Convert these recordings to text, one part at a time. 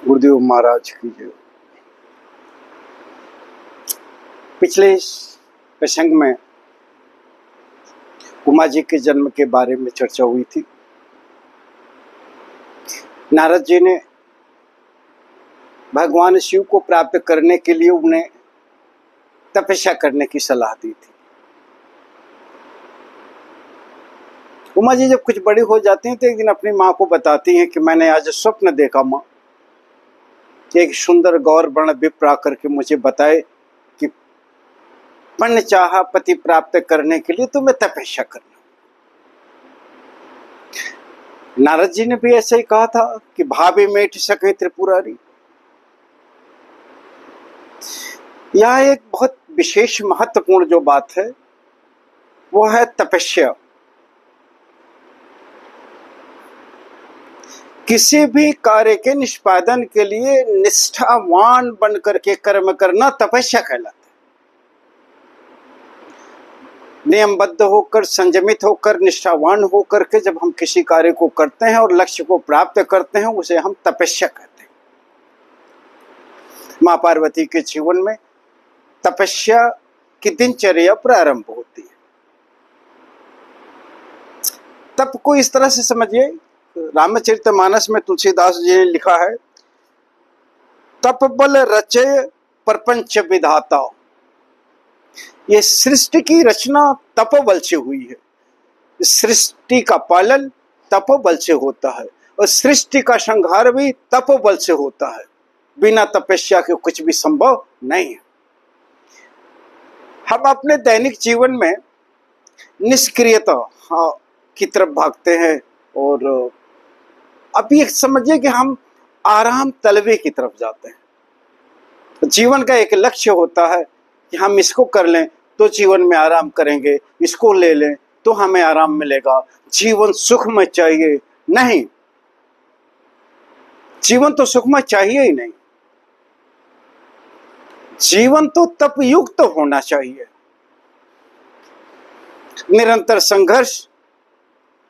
गुरुदेव महाराज की जय। पिछले प्रसंग में उमा जी के जन्म के बारे में चर्चा हुई थी। नारद जी ने भगवान शिव को प्राप्त करने के लिए उन्हें तपस्या करने की सलाह दी थी। उमा जी जब कुछ बड़ी हो जाती हैं तो एक दिन अपनी माँ को बताती हैं कि मैंने आज स्वप्न देखा माँ, एक सुंदर गौर वर्ण विप्र आकर के मुझे बताए कि पन्न चाहा पति प्राप्त करने के लिए तुम्हें तपस्या करना। नारद जी ने भी ऐसे ही कहा था कि भावे मेट सके त्रिपुरारी। यह एक बहुत विशेष महत्वपूर्ण जो बात है वो है तपस्या। किसी भी कार्य के निष्पादन के लिए निष्ठावान बनकर के कर्म करना तपस्या कहलाता है। नियमबद्ध होकर, संयमित होकर, निष्ठावान होकर के जब हम किसी कार्य को करते हैं और लक्ष्य को प्राप्त करते हैं उसे हम तपस्या कहते हैं। मां पार्वती के जीवन में तपस्या की दिनचर्या प्रारंभ होती है। तप को इस तरह से समझिए, रामचरितमानस में तुलसीदास जी ने लिखा है, तप बल रचय प्रपंच विधाता। ये सृष्टि की रचना तपोबल से हुई है। सृष्टि का पालन तपोबल से होता है और सृष्टि का संहार भी तपोबल से होता है। बिना तपस्या के कुछ भी संभव नहीं है। हम अपने दैनिक जीवन में निष्क्रियता की तरफ भागते हैं और अब ये समझिए कि हम आराम तलबे की तरफ जाते हैं। जीवन का एक लक्ष्य होता है कि हम इसको कर लें तो जीवन में आराम करेंगे, इसको ले लें तो हमें आराम मिलेगा, जीवन सुखमय चाहिए। नहीं, जीवन तो सुखमय चाहिए ही नहीं। जीवन तो तपयुक्त होना चाहिए। निरंतर संघर्ष,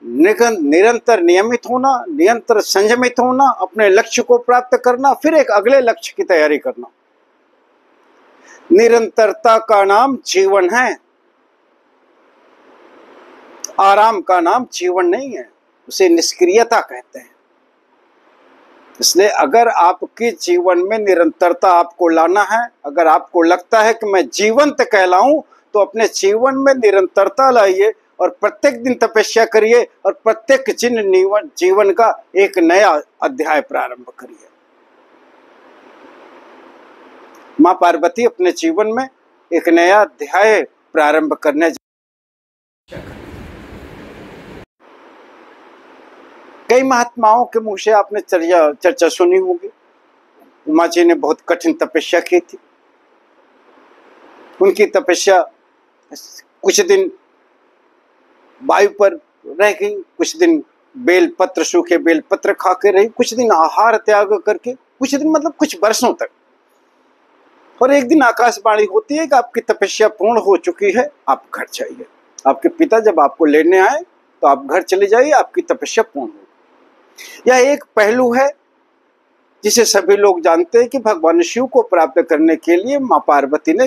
निरंतर नियमित होना, निरंतर संयमित होना, अपने लक्ष्य को प्राप्त करना, फिर एक अगले लक्ष्य की तैयारी करना। निरंतरता का नाम जीवन है, आराम का नाम जीवन नहीं है, उसे निष्क्रियता कहते हैं। इसलिए अगर आपके जीवन में निरंतरता आपको लाना है, अगर आपको लगता है कि मैं जीवंत कहलाऊं, तो अपने जीवन में निरंतरता लाइए और प्रत्येक दिन तपस्या करिए और प्रत्येक जीवन का एक नया अध्याय प्रारंभ करिए। मां पार्वती अपने जीवन में एक नया अध्याय प्रारंभ करने कई महात्माओं के मुंह से आपने चर्चा सुनी होगी। उमा जी ने बहुत कठिन तपस्या की थी। उनकी तपस्या कुछ दिन वायु पर रह गई, कुछ दिन बेलपत्र, सूखे बेलपत्र खा के रही, कुछ दिन आहार त्याग करके, कुछ दिन मतलब कुछ वर्षों तक। और एक दिन आकाशवाणी होती है कि आपकी तपस्या पूर्ण हो चुकी है, आप घर जाइए। आपके पिता जब आपको लेने आए तो आप घर चले जाइए, आपकी तपस्या पूर्ण हो। यह एक पहलू है जिसे सभी लोग जानते हैं कि भगवान शिव को प्राप्त करने के लिए मां पार्वती ने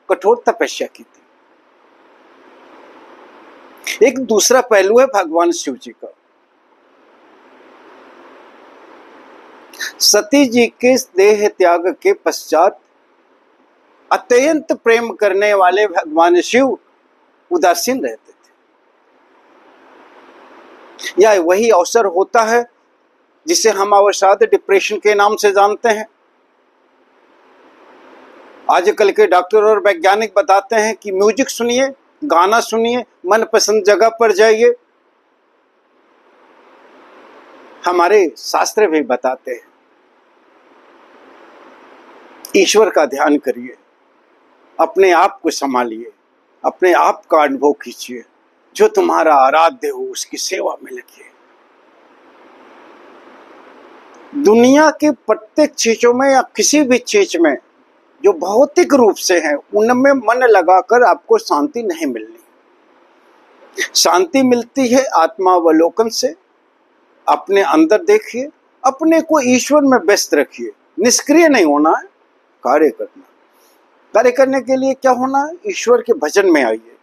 कठोर तपस्या की थी। एक दूसरा पहलू है भगवान शिव जी का। सती जी के देह त्याग के पश्चात अत्यंत प्रेम करने वाले भगवान शिव उदासीन रहते थे। यह वही अवसर होता है जिसे हम अवसाद डिप्रेशन के नाम से जानते हैं। आजकल के डॉक्टर और वैज्ञानिक बताते हैं कि म्यूजिक सुनिए, गाना सुनिए, मनपसंद जगह पर जाइए। हमारे शास्त्र भी बताते हैं ईश्वर का ध्यान करिए, अपने आप को संभालिए, अपने आप का अनुभव कीजिए, जो तुम्हारा आराध्य हो उसकी सेवा में लगिए। दुनिया के प्रत्येक चीजों में या किसी भी चीज में जो भौतिक रूप से है उनमें मन लगाकर आपको शांति नहीं मिलनी। शांति मिलती है आत्मावलोकन से। अपने अंदर देखिए, अपने को ईश्वर में व्यस्त रखिए। निष्क्रिय नहीं होना है, कार्य करना। कार्य करने के लिए क्या होना है? ईश्वर के भजन में आइए,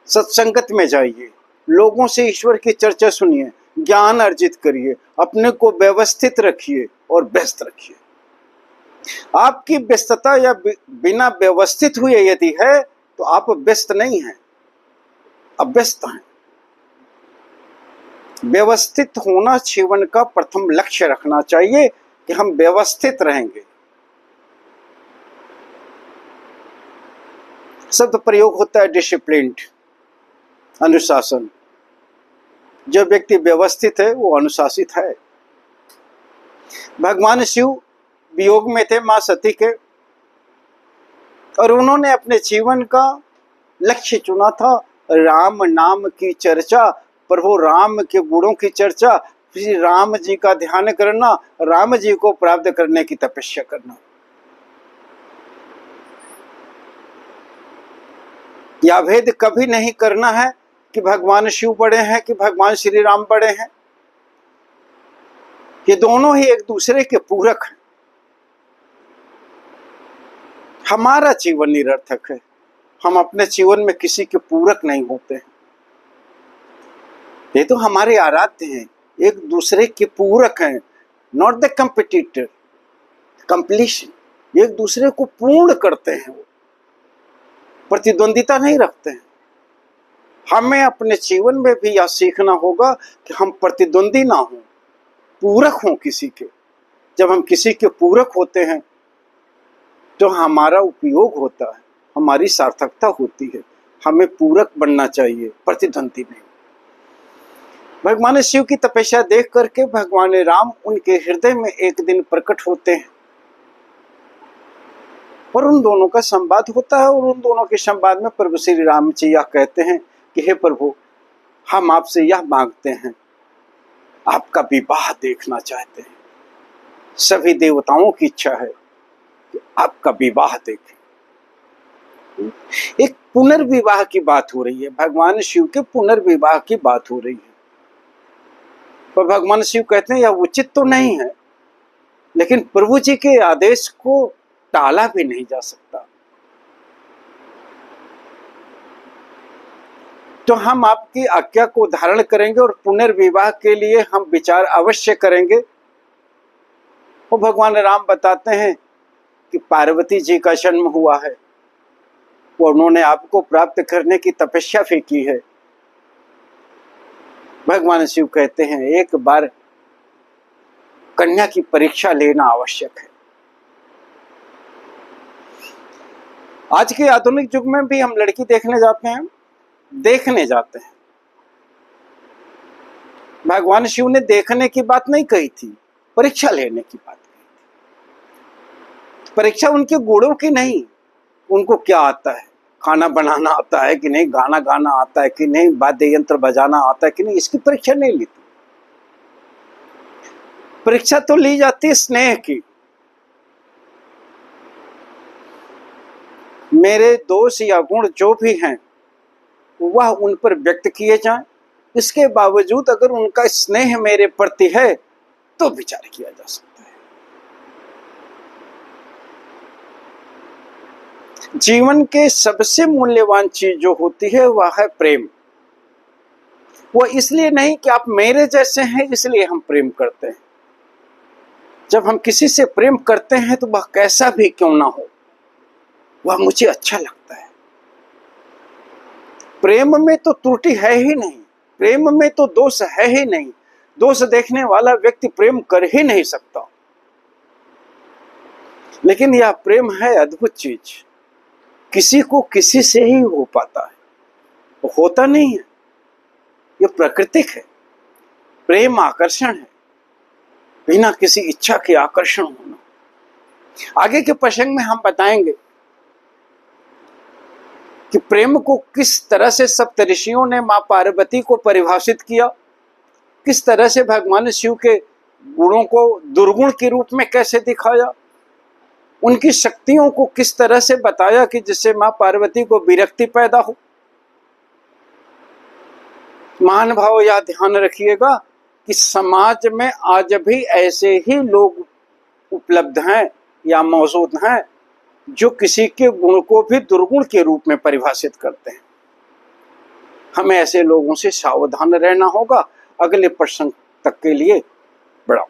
सत्संगत में जाइए, लोगों से ईश्वर की चर्चा सुनिए, ज्ञान अर्जित करिए, अपने को व्यवस्थित रखिए और व्यस्त रखिए। आपकी व्यस्तता या बिना व्यवस्थित हुए यदि है तो आप व्यस्त नहीं हैं, अव्यस्त हैं। व्यवस्थित होना जीवन का प्रथम लक्ष्य रखना चाहिए कि हम व्यवस्थित रहेंगे। शब्द प्रयोग होता है डिसिप्लिन्ड, अनुशासन। जो व्यक्ति व्यवस्थित है वो अनुशासित है। भगवान शिव वियोग में थे मां सती के, और उन्होंने अपने जीवन का लक्ष्य चुना था राम नाम की चर्चा, प्रभु राम के गुणों की चर्चा, श्री राम जी का ध्यान करना, राम जी को प्राप्त करने की तपस्या करना। यह भेद कभी नहीं करना है कि भगवान शिव बड़े हैं कि भगवान श्री राम बड़े हैं। ये दोनों ही एक दूसरे के पूरक हैं। हमारा जीवन निरर्थक है, हम अपने जीवन में किसी के पूरक नहीं होते हैं। ये तो हमारे आराध्य हैं, एक दूसरे के पूरक हैं, नॉट द कंपिटिटर, कंप्लीशन। एक दूसरे को पूर्ण करते हैं, वो प्रतिद्वंदिता नहीं रखते हैं। हमें अपने जीवन में भी यह सीखना होगा कि हम प्रतिद्वंदी ना हों, पूरक हों किसी के। जब हम किसी के पूरक होते हैं तो हमारा उपयोग होता है, हमारी सार्थकता होती है। हमें पूरक बनना चाहिए, प्रतिद्वंदी नहीं। भगवान शिव की तपस्या देख करके भगवान राम उनके हृदय में एक दिन प्रकट होते हैं और उन दोनों का संवाद होता है। और उन दोनों के संवाद में प्रभु श्री राम जी यह कहते हैं कि हे प्रभु, हम आपसे यह मांगते हैं, आपका विवाह देखना चाहते हैं। सभी देवताओं की इच्छा है कि आपका विवाह देखें। एक पुनर्विवाह की बात हो रही है, भगवान शिव के पुनर्विवाह की बात हो रही है। पर भगवान शिव कहते हैं यह उचित तो नहीं है, लेकिन प्रभु जी के आदेश को टाला भी नहीं जा सकता। तो हम आपकी आज्ञा को धारण करेंगे और पुनर्विवाह के लिए हम विचार अवश्य करेंगे। और भगवान राम बताते हैं कि पार्वती जी का जन्म हुआ है, वो उन्होंने आपको प्राप्त करने की तपस्या भी की है। भगवान शिव कहते हैं एक बार कन्या की परीक्षा लेना आवश्यक है। आज के आधुनिक युग में भी हम लड़की देखने जाते हैं, भगवान शिव ने देखने की बात नहीं कही थी, परीक्षा लेने की बात कही थी। परीक्षा उनके गुणों की नहीं, उनको क्या आता है, खाना बनाना आता है कि नहीं, गाना गाना आता है कि नहीं, वाद्य यंत्र बजाना आता है कि नहीं, इसकी परीक्षा नहीं ली थी। परीक्षा तो ली जाती है स्नेह की। मेरे दोष या गुण जो भी हैं वह उन पर व्यक्त किए जाएं, इसके बावजूद अगर उनका स्नेह मेरे प्रति है तो विचार किया जा सकता है। जीवन के सबसे मूल्यवान चीज जो होती है वह है प्रेम। वो इसलिए नहीं कि आप मेरे जैसे हैं इसलिए हम प्रेम करते हैं। जब हम किसी से प्रेम करते हैं तो वह कैसा भी क्यों ना हो, वह मुझे अच्छा लगता है। प्रेम में तो त्रुटि है ही नहीं, प्रेम में तो दोष है ही नहीं। दोष देखने वाला व्यक्ति प्रेम कर ही नहीं सकता। लेकिन यह प्रेम है अद्भुत चीज, किसी को किसी से ही हो पाता है, वो होता नहीं है। ये प्राकृतिक है। प्रेम आकर्षण है, बिना किसी इच्छा के आकर्षण होना। आगे के प्रसंग में हम बताएंगे कि प्रेम को किस तरह से सप्तऋषियों ने मां पार्वती को परिभाषित किया, किस तरह से भगवान शिव के गुणों को दुर्गुण के रूप में कैसे दिखाया, उनकी शक्तियों को किस तरह से बताया कि जिससे मां पार्वती को विरक्ति पैदा हो। महान भाव यह ध्यान रखिएगा कि समाज में आज भी ऐसे ही लोग उपलब्ध हैं या मौजूद हैं जो किसी के गुण को भी दुर्गुण के रूप में परिभाषित करते हैं। हमें ऐसे लोगों से सावधान रहना होगा। अगले प्रश्न तक के लिए बढ़ाओ।